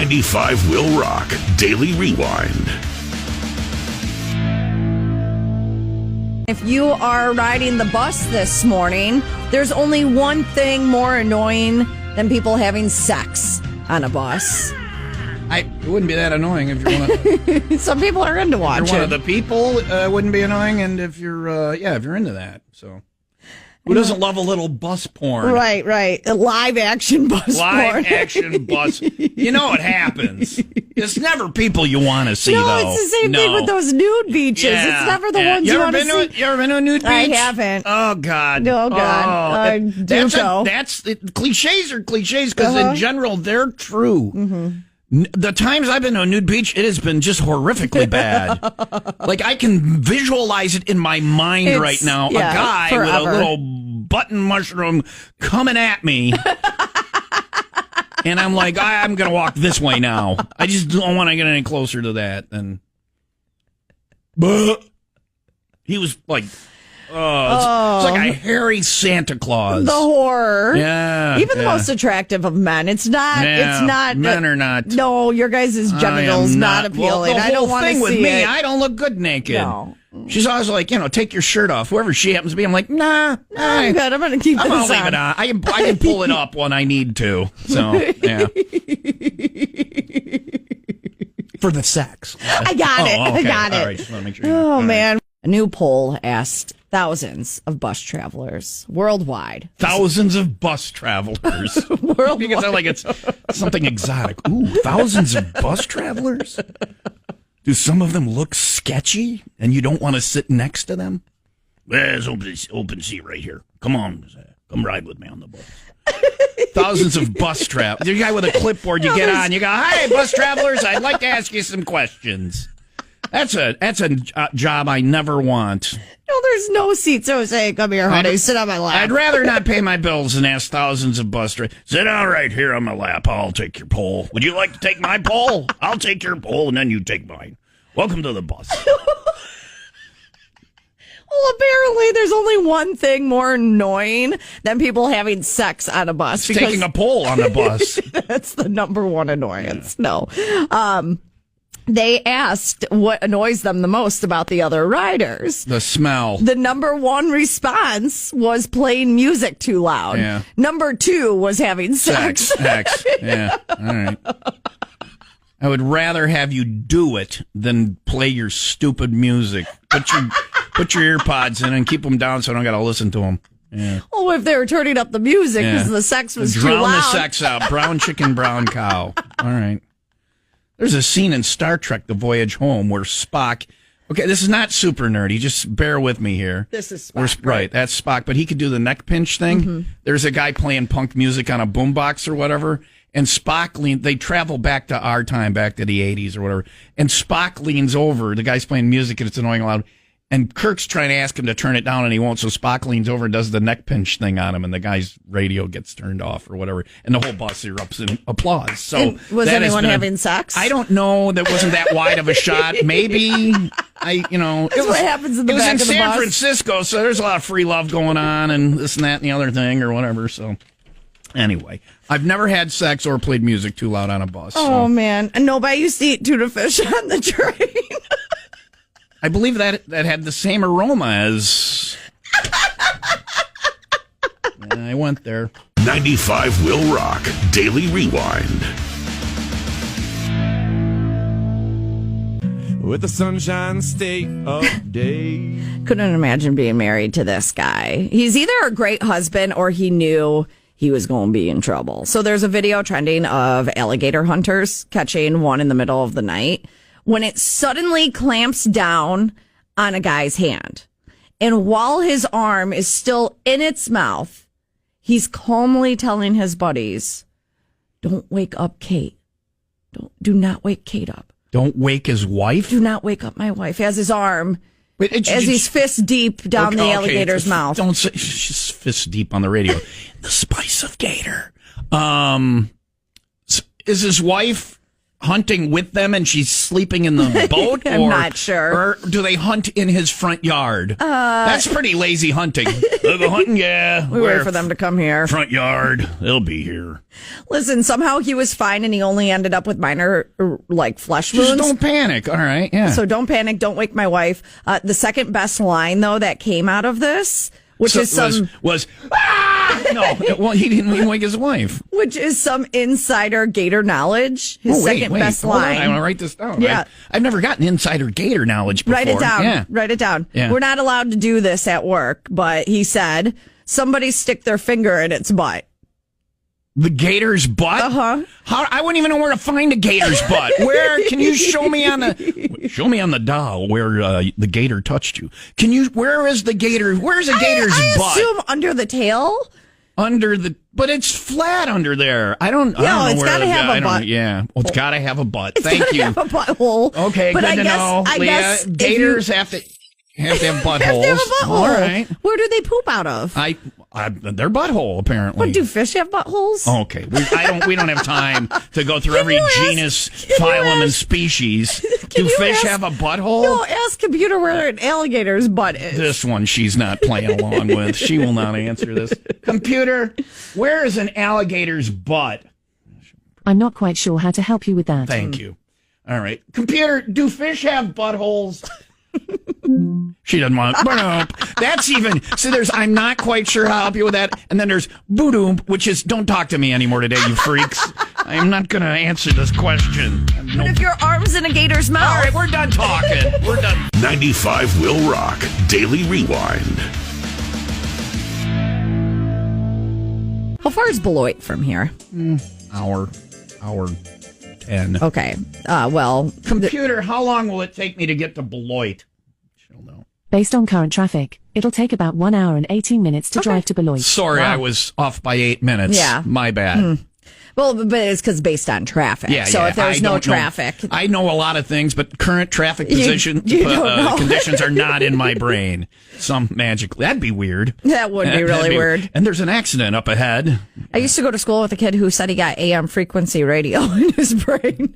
95 WIIL Rock Daily Rewind. If you are riding the bus this morning, there's only one thing more annoying than people having sex on a bus. It wouldn't be that annoying if you're one of Some people are into watching. you're one of the people. It wouldn't be annoying, and if you're if you're into that, so who doesn't love a little bus porn? Right. A live action bus porn. Live action bus. You know what happens. It's never people you want to see, No, though. it's the same thing with those nude beaches. Yeah, it's never the ones you want to see. You ever been to a nude beach? I haven't. Oh, God. Oh, God. That's cliches are cliches because in general, they're true. Mm-hmm. The times I've been to a nude beach, it has been just horrifically bad. Like, I can visualize it in my mind right now. A guy forever. with a little button mushroom coming at me. And I'm like, I'm going to walk this way now. I just don't want to get any closer to that. And he was like, it's like a hairy Santa Claus. The horror. Yeah. Even the most attractive of men. It's not. Yeah, It's not. Men are not. No, your guys' genitals not appealing. Well, I don't want to see with me, it. I don't look good naked. No. She's always like, take your shirt off. Whoever she happens to be, I'm like, nah. I'm good. I'm going to keep this on. I'm going to leave it on. I can pull it up when I need to. So, yeah. For the sex. I got it. Okay. I got it. All right. Just want to make sure. Oh, man. A new poll asked thousands of bus travelers worldwide. Thousands of bus travelers. Worldwide. Because I like it's something exotic. Ooh, thousands of bus travelers? Do some of them look sketchy and you don't want to sit next to them? There's open seat right here. Come on. Come ride with me on the bus. Thousands of bus travelers. There's a guy with a clipboard. You get on. You go, hi, bus travelers. I'd like to ask you some questions. That's a job I never want. No, there's no seats. So say, come here, honey. Sit on my lap. I'd rather not pay my bills than ask thousands of bus drivers. Sit down right here on my lap. I'll take your poll. Would you like to take my poll? I'll take your poll, and then you take mine. Welcome to the bus. Well, apparently there's only one thing more annoying than people having sex on a bus. It's taking a poll on the bus. That's the number one annoyance. Yeah. No. They asked what annoys them the most about the other riders. The smell. The number one response was playing music too loud. Yeah. Number two was having sex. Sex. Yeah. All right. I would rather have you do it than play your stupid music. Put your ear pods in and keep them down so I don't got to listen to them. Yeah. Oh, if they were turning up the music because the sex was too loud. Drown the sex out. Brown chicken, brown cow. All right. There's a scene in Star Trek, The Voyage Home, where Spock... Okay, this is not super nerdy. Just bear with me here. This is Spock. Right, that's Spock. But he could do the neck pinch thing. Mm-hmm. There's a guy playing punk music on a boombox or whatever. And Spock they travel back to our time, back to the 80s or whatever. And Spock leans over. The guy's playing music and it's annoying loud. And Kirk's trying to ask him to turn it down, and he won't. So Spock leans over and does the neck pinch thing on him, and the guy's radio gets turned off or whatever. And the whole bus erupts in applause. So and was anyone having sex? I don't know. That wasn't that wide of a shot. Maybe That's what happens in the back of the bus. It was in San Francisco, so there's a lot of free love going on, and this and that and the other thing or whatever. So anyway, I've never had sex or played music too loud on a bus. Oh man, and nobody used to eat tuna fish on the train. I believe that had the same aroma as... I went there. 95 WIIL Rock Daily Rewind. With the sunshine state of day. Couldn't imagine being married to this guy. He's either a great husband or he knew he was going to be in trouble. So there's a video trending of alligator hunters catching one in the middle of the night when it suddenly clamps down on a guy's hand. And while his arm is still in its mouth, he's calmly telling his buddies, don't wake up Kate. Do not wake Kate up. Don't wake his wife? Do not wake up my wife. He has his arm as he's fist deep down the alligator's mouth. Don't say she's fist deep on the radio. The spice of gator. Is his wife hunting with them and she's sleeping in the boat? I'm not sure. Or do they hunt in his front yard? That's pretty lazy hunting. The hunting, yeah. We wait for them to come here. Front yard, they'll be here. Listen, somehow he was fine and he only ended up with minor, flesh wounds. Just don't panic. All right, yeah. So don't panic. Don't wake my wife. The second best line, though, that came out of this, which is was ah! No, well, he didn't even wake his wife. Which is some insider gator knowledge. His second best line. I want to write this down. Yeah. I've never gotten insider gator knowledge before. Write it down. Yeah. Write it down. Yeah. We're not allowed to do this at work, but he said somebody stick their finger in its butt. The gator's butt? Uh-huh. I wouldn't even know where to find a gator's butt. Where can you show me on the doll where the gator touched you? Where is the gator? Where's a gator's butt? I assume under the tail. But it's flat under there. I don't know it's where gotta have a butt. Yeah. Well, it's gotta have a butt. Thank you. Have a butthole. Okay, but good to know. I Leah, guess gators have to have buttholes. Have to have a butthole. All right. Where do they poop out of? Their butthole, apparently. What, do fish have buttholes? Okay, we don't have time to go through every genus, phylum, and species. Do fish have a butthole? No, ask computer where an alligator's butt is. This one she's not playing along with. She will not answer this. Computer, where is an alligator's butt? I'm not quite sure how to help you with that. Thank you. All right. Computer, do fish have buttholes? She doesn't want that's even I'm not quite sure how to help you with that. And then there's boo-doom, which is don't talk to me anymore today, you freaks. I'm not gonna answer this question. But if your arm's in a gator's mouth. All right, we're done talking. We're done. 95 Will Rock Daily Rewind. How far is Beloit from here? Hour 10. Okay. Well, computer, how long will it take me to get to Beloit? She'll know. Based on current traffic, it'll take about 1 hour and 18 minutes to drive to Beloit. Sorry, I was off by 8 minutes. Yeah. My bad. Well, but it's because based on traffic. Yeah, so if there's no traffic. I know a lot of things, but current traffic conditions are not in my brain. Some magically. That'd be weird. That would be really weird. And there's an accident up ahead. I used to go to school with a kid who said he got AM frequency radio in his brain.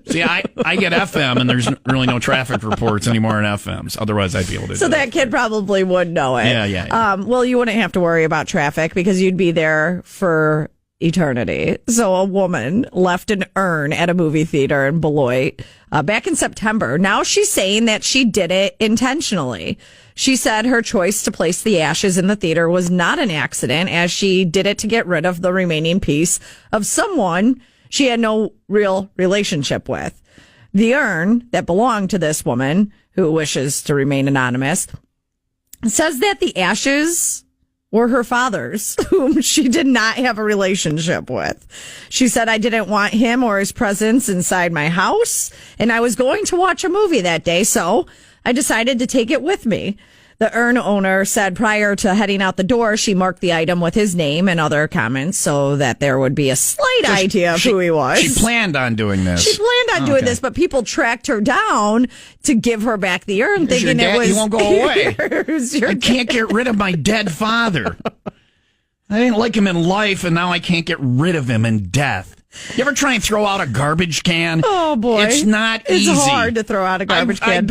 See, I get FM, and there's really no traffic reports anymore in FMs. Otherwise, I'd be able to So that kid probably would know it. Yeah. Well, you wouldn't have to worry about traffic because you'd be there for eternity. So a woman left an urn at a movie theater in Beloit back in September. Now she's saying that she did it intentionally. She said her choice to place the ashes in the theater was not an accident, as she did it to get rid of the remaining piece of someone she had no real relationship with. The urn that belonged to this woman, who wishes to remain anonymous, says that the ashes were her father's, whom she did not have a relationship with. She said, I didn't want him or his presence inside my house, and I was going to watch a movie that day, so I decided to take it with me. The urn owner said prior to heading out the door, she marked the item with his name and other comments so that there would be a slight idea of who he was. She planned on doing this. She planned on doing this, but people tracked her down to give her back the urn, thinking it was... He won't go away. I can't get rid of my dead father. I didn't like him in life, and now I can't get rid of him in death. You ever try and throw out a garbage can? Oh, boy. It's not easy. It's hard to throw out a garbage can.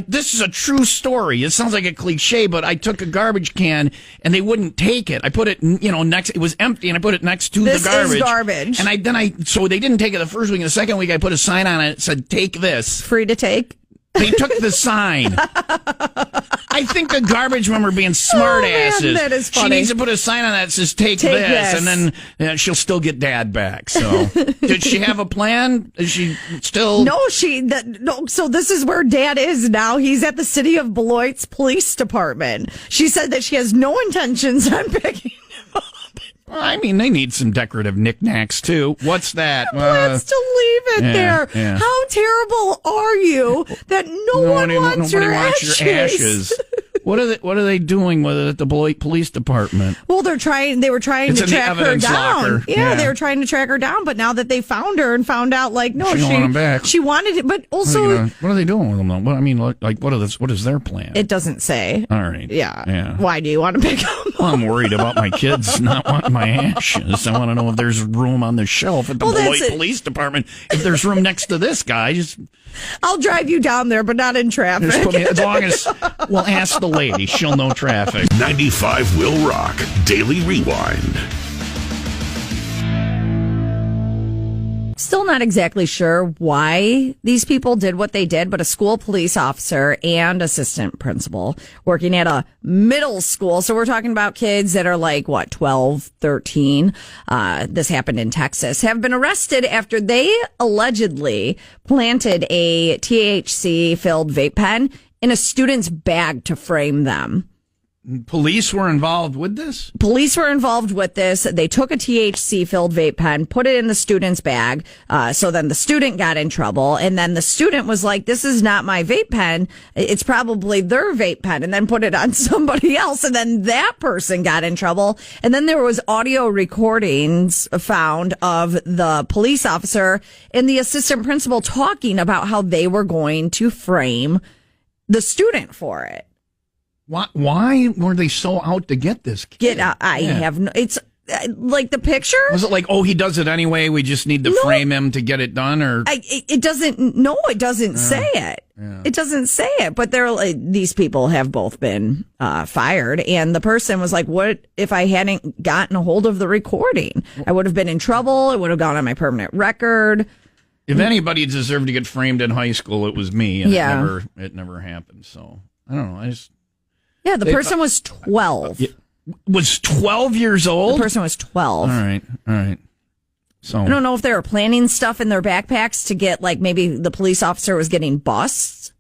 This is a true story. It sounds like a cliche, but I took a garbage can and they wouldn't take it. I put it, next, it was empty and I put it next to the garbage. This is garbage. And so they didn't take it the first week. And the second week I put a sign on it that said, take this. Free to take? They took the sign. I think the garbage men were being smart asses. That is funny. She needs to put a sign on that that says take this, and then she'll still get dad back. So did she have a plan? Is she still? No, no. So this is where dad is now. He's at the city of Beloit's police department. She said that she has no intentions on picking him up. I mean, they need some decorative knickknacks, too. What's that? Plans to leave it there. Yeah. How terrible are you that nobody wants your ashes? What are they doing with it at the Beloit Police Department? Well, they were trying It's to in the track her evidence down. locker. Yeah, they were trying to track her down, but now that they found her and found out, like, no, She don't want 'em back. she wanted it, but also What are they doing with them? Though? What, I mean, like, what is their plan? it doesn't say. All right. Yeah. Why do you want to pick them? Well, I'm worried about my kids not wanting my ashes. I want to know if there's room on the shelf at the Beloit Police Department. If there's room next to this guy, I'll drive you down there, but not in traffic. just put me, as long as we'll ask the lady, she'll know traffic. 95 Will Rock Daily Rewind. Still not exactly sure why these people did what they did, but a school police officer and assistant principal working at a middle school. So we're talking about kids that are like, 12, 13. This happened in Texas, have been arrested after they allegedly planted a THC-filled vape pen in a student's bag to frame them. Police were involved with this? Police were involved with this. They took a THC-filled vape pen, put it in the student's bag. So then the student got in trouble. And then the student was like, this is not my vape pen. It's probably their vape pen. And then put it on somebody else. And then that person got in trouble. And then there was audio recordings found of the police officer and the assistant principal talking about how they were going to frame the student for it. Why were they so out to get this kid? It's like the picture. Was it like, oh, he does it anyway, we just need to frame him to get it done? Or it doesn't say it. Yeah. It doesn't say it, but these people have both been fired. And the person was like, what if I hadn't gotten a hold of the recording? I would have been in trouble. It would have gone on my permanent record. If anybody deserved to get framed in high school, it was me. And it never happened. So I don't know. Yeah, the person was 12. Was 12 years old? The person was 12. All right. So I don't know if they were planning stuff in their backpacks to get, like, maybe the police officer was getting busts.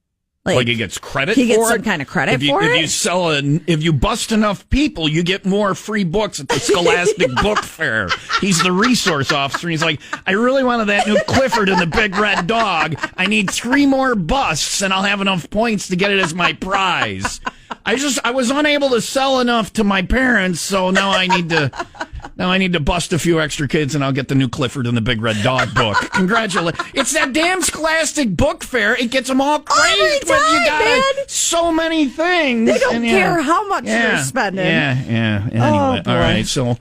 Like he gets credit for it? He gets some kind of credit for it? If you bust enough people, you get more free books at the Scholastic Book Fair. He's the resource officer. He's like, I really wanted that new Clifford and the Big Red Dog. I need 3 more busts, and I'll have enough points to get it as my prize. I was unable to sell enough to my parents, so now I need to bust a few extra kids, and I'll get the new Clifford and the Big Red Dog book. Congratulations! It's that damn Scholastic Book Fair. It gets them all crazed when you got so many things. They don't care how much you're spending. Yeah. Anyway, all right. So,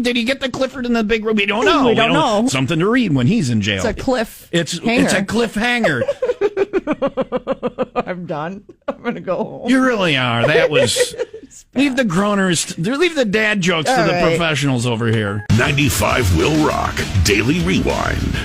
did he get the Clifford and the Big Red? We don't know. We don't know. Something to read when he's in jail. It's a cliff. It's a cliffhanger. I'm done. I'm gonna go home. You really are. That was. Leave the groaners. Leave the dad jokes to the professionals over here. 95 Will Rock Daily Rewind.